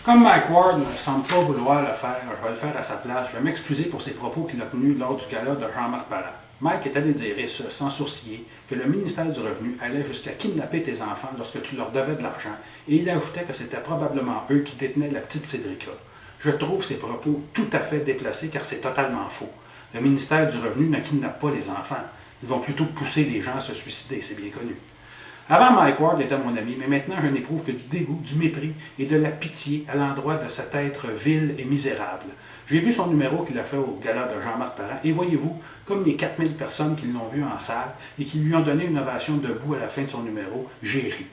Comme Mike Ward ne semble pas vouloir le faire, je vais le faire à sa place. Je vais m'excuser pour ses propos qu'il a tenus lors du gala de Jean-Marc Parent. Mike est allé dire, et ce, sans sourciller, que le ministère du Revenu allait jusqu'à kidnapper tes enfants lorsque tu leur devais de l'argent, et il ajoutait que c'était probablement eux qui détenaient la petite Cédrica. Je trouve ces propos tout à fait déplacés car c'est totalement faux. Le ministère du Revenu ne kidnappe pas les enfants. Ils vont plutôt pousser les gens à se suicider, c'est bien connu. Avant, Mike Ward était mon ami, mais maintenant je n'éprouve que du dégoût, du mépris et de la pitié à l'endroit de cet être vil et misérable. J'ai vu son numéro qu'il a fait au gala de Jean-Marc Parent, et voyez-vous, comme les 4000 personnes qui l'ont vu en salle et qui lui ont donné une ovation debout à la fin de son numéro, j'ai ri.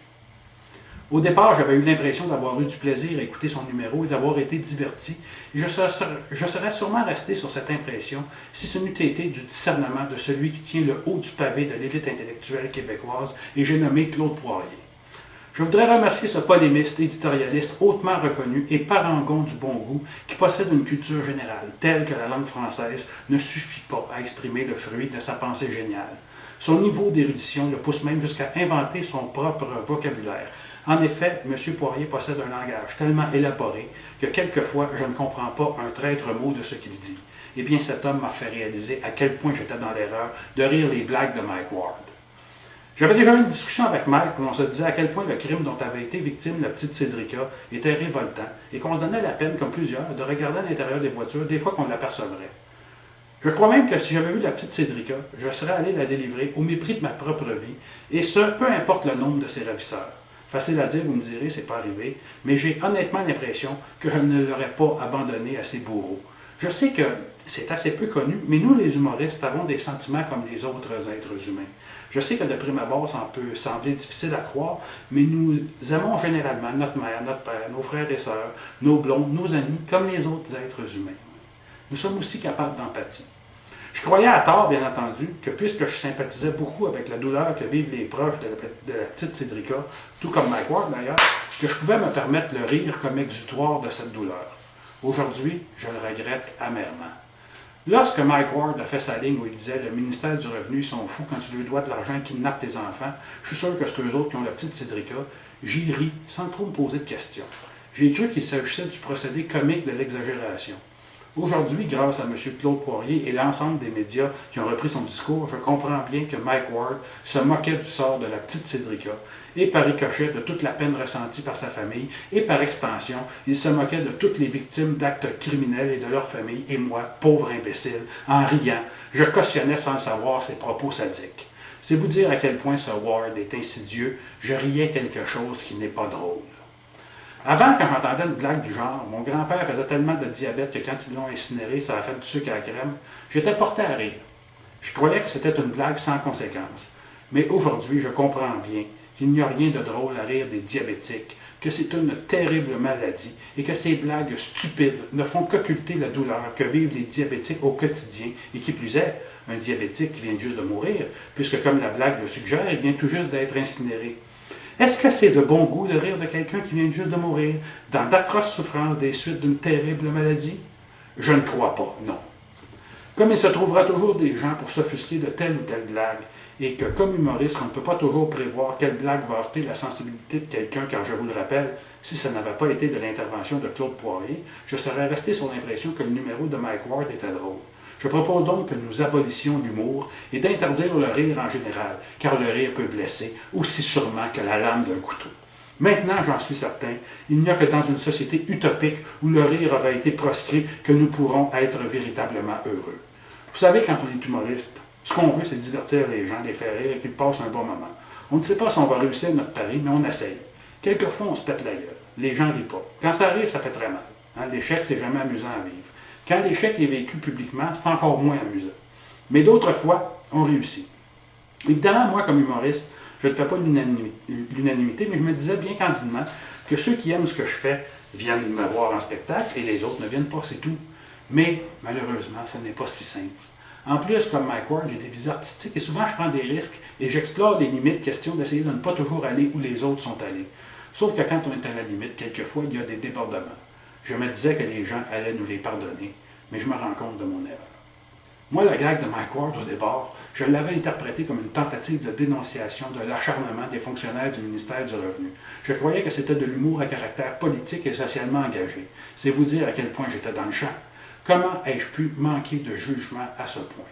Au départ, j'avais eu l'impression d'avoir eu du plaisir à écouter son numéro et d'avoir été diverti, et je serais sûrement resté sur cette impression si ce n'eût été du discernement de celui qui tient le haut du pavé de l'élite intellectuelle québécoise, et j'ai nommé Claude Poirier. Je voudrais remercier ce polémiste, éditorialiste hautement reconnu et parangon du bon goût qui possède une culture générale, telle que la langue française ne suffit pas à exprimer le fruit de sa pensée géniale. Son niveau d'érudition le pousse même jusqu'à inventer son propre vocabulaire. En effet, M. Poirier possède un langage tellement élaboré que quelquefois je ne comprends pas un traître mot de ce qu'il dit. Eh bien, cet homme m'a fait réaliser à quel point j'étais dans l'erreur de rire les blagues de Mike Ward. J'avais déjà eu une discussion avec Mike où on se disait à quel point le crime dont avait été victime la petite Cédrica était révoltant et qu'on se donnait la peine, comme plusieurs, de regarder à l'intérieur des voitures des fois qu'on l'apercevrait. Je crois même que si j'avais vu la petite Cédrica, je serais allé la délivrer au mépris de ma propre vie, et ce, peu importe le nombre de ses ravisseurs. Facile à dire, vous me direz, c'est pas arrivé, mais j'ai honnêtement l'impression que je ne l'aurais pas abandonné à ses bourreaux. Je sais que c'est assez peu connu, mais nous, les humoristes, avons des sentiments comme les autres êtres humains. Je sais que de prime abord, ça peut sembler difficile à croire, mais nous aimons généralement notre mère, notre père, nos frères et sœurs, nos blondes, nos amis, comme les autres êtres humains. Nous sommes aussi capables d'empathie. Je croyais à tort, bien entendu, que puisque je sympathisais beaucoup avec la douleur que vivent les proches de la petite Cédrica, tout comme Mike Ward d'ailleurs, que je pouvais me permettre le rire comme exutoire de cette douleur. Aujourd'hui, je le regrette amèrement. Lorsque Mike Ward a fait sa ligne où il disait « Le ministère du Revenu, ils sont fous quand tu lui dois de l'argent, qu'ils kidnappent tes enfants », je suis sûr que c'est eux autres qui ont la petite Cédrica, j'y ris sans trop me poser de questions. J'ai cru qu'il s'agissait du procédé comique de l'exagération. Aujourd'hui, grâce à M. Claude Poirier et l'ensemble des médias qui ont repris son discours, je comprends bien que Mike Ward se moquait du sort de la petite Cédrica et par ricochet de toute la peine ressentie par sa famille et par extension, il se moquait de toutes les victimes d'actes criminels et de leurs familles et moi, pauvre imbécile, en riant, je cautionnais sans le savoir ses propos sadiques. C'est vous dire à quel point ce Ward est insidieux, je riais quelque chose qui n'est pas drôle. Avant, quand j'entendais une blague du genre, mon grand-père faisait tellement de diabète que quand ils l'ont incinéré, ça a fait du sucre à la crème, j'étais porté à rire. Je croyais que c'était une blague sans conséquence. Mais aujourd'hui, je comprends bien qu'il n'y a rien de drôle à rire des diabétiques, que c'est une terrible maladie et que ces blagues stupides ne font qu'occulter la douleur que vivent les diabétiques au quotidien et qui plus est, un diabétique qui vient juste de mourir, puisque comme la blague le suggère, il vient tout juste d'être incinéré. Est-ce que c'est de bon goût de rire de quelqu'un qui vient juste de mourir, dans d'atroces souffrances des suites d'une terrible maladie? Je ne crois pas, non. Comme il se trouvera toujours des gens pour s'offusquer de telle ou telle blague, et que comme humoriste, on ne peut pas toujours prévoir quelle blague va heurter la sensibilité de quelqu'un, car je vous le rappelle, si ça n'avait pas été de l'intervention de Claude Poirier, je serais resté sur l'impression que le numéro de Mike Ward était drôle. Je propose donc que nous abolissions l'humour et d'interdire le rire en général, car le rire peut blesser aussi sûrement que la lame d'un couteau. Maintenant, j'en suis certain, il n'y a que dans une société utopique où le rire aura été proscrit que nous pourrons être véritablement heureux. Vous savez, quand on est humoriste, ce qu'on veut, c'est divertir les gens, les faire rire et qu'ils passent un bon moment. On ne sait pas si on va réussir notre pari, mais on essaye. Quelquefois, on se pète la gueule. Les gens ne rient pas. Quand ça arrive, ça fait très mal. L'échec, c'est jamais amusant à vivre. Quand l'échec est vécu publiquement, c'est encore moins amusant. Mais d'autres fois, on réussit. Évidemment, moi, comme humoriste, je ne fais pas l'unanimité, mais je me disais bien candidement que ceux qui aiment ce que je fais viennent me voir en spectacle et les autres ne viennent pas, c'est tout. Mais malheureusement, ce n'est pas si simple. En plus, comme Mike Ward, j'ai des visées artistiques et souvent je prends des risques et j'explore les limites, question d'essayer de ne pas toujours aller où les autres sont allés. Sauf que quand on est à la limite, quelquefois, il y a des débordements. Je me disais que les gens allaient nous les pardonner, mais je me rends compte de mon erreur. Moi, la gag de Mike Ward au départ, je l'avais interprété comme une tentative de dénonciation de l'acharnement des fonctionnaires du ministère du Revenu. Je croyais que c'était de l'humour à caractère politique et socialement engagé. C'est vous dire à quel point j'étais dans le champ. Comment ai-je pu manquer de jugement à ce point?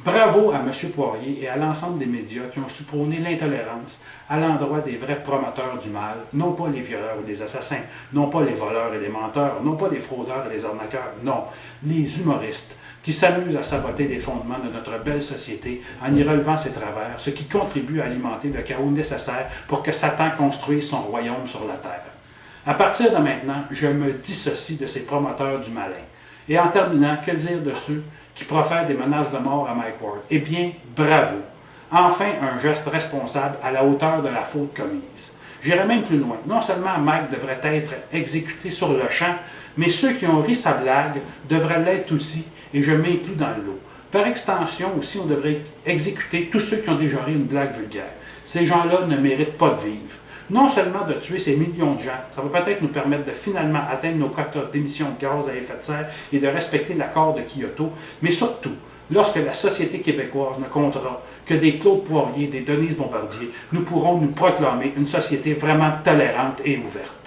Bravo à M. Poirier et à l'ensemble des médias qui ont su prôner l'intolérance à l'endroit des vrais promoteurs du mal, non pas les violeurs ou les assassins, non pas les voleurs et les menteurs, non pas les fraudeurs et les arnaqueurs, non, les humoristes qui s'amusent à saboter les fondements de notre belle société en y relevant ses travers, ce qui contribue à alimenter le chaos nécessaire pour que Satan construise son royaume sur la terre. À partir de maintenant, je me dissocie de ces promoteurs du malin. Et en terminant, que dire de ceux qui profèrent des menaces de mort à Mike Ward? Eh bien, bravo! Enfin, un geste responsable à la hauteur de la faute commise. J'irai même plus loin. Non seulement Mike devrait être exécuté sur le champ, mais ceux qui ont ri sa blague devraient l'être aussi, et je m'inclus dans le lot. Par extension aussi, on devrait exécuter tous ceux qui ont déjà ri une blague vulgaire. Ces gens-là ne méritent pas de vivre. Non seulement de tuer ces millions de gens, ça va peut-être nous permettre de finalement atteindre nos quotas d'émissions de gaz à effet de serre et de respecter l'accord de Kyoto, mais surtout, lorsque la société québécoise ne comptera que des Claude Poirier, des Denise Bombardier, nous pourrons nous proclamer une société vraiment tolérante et ouverte.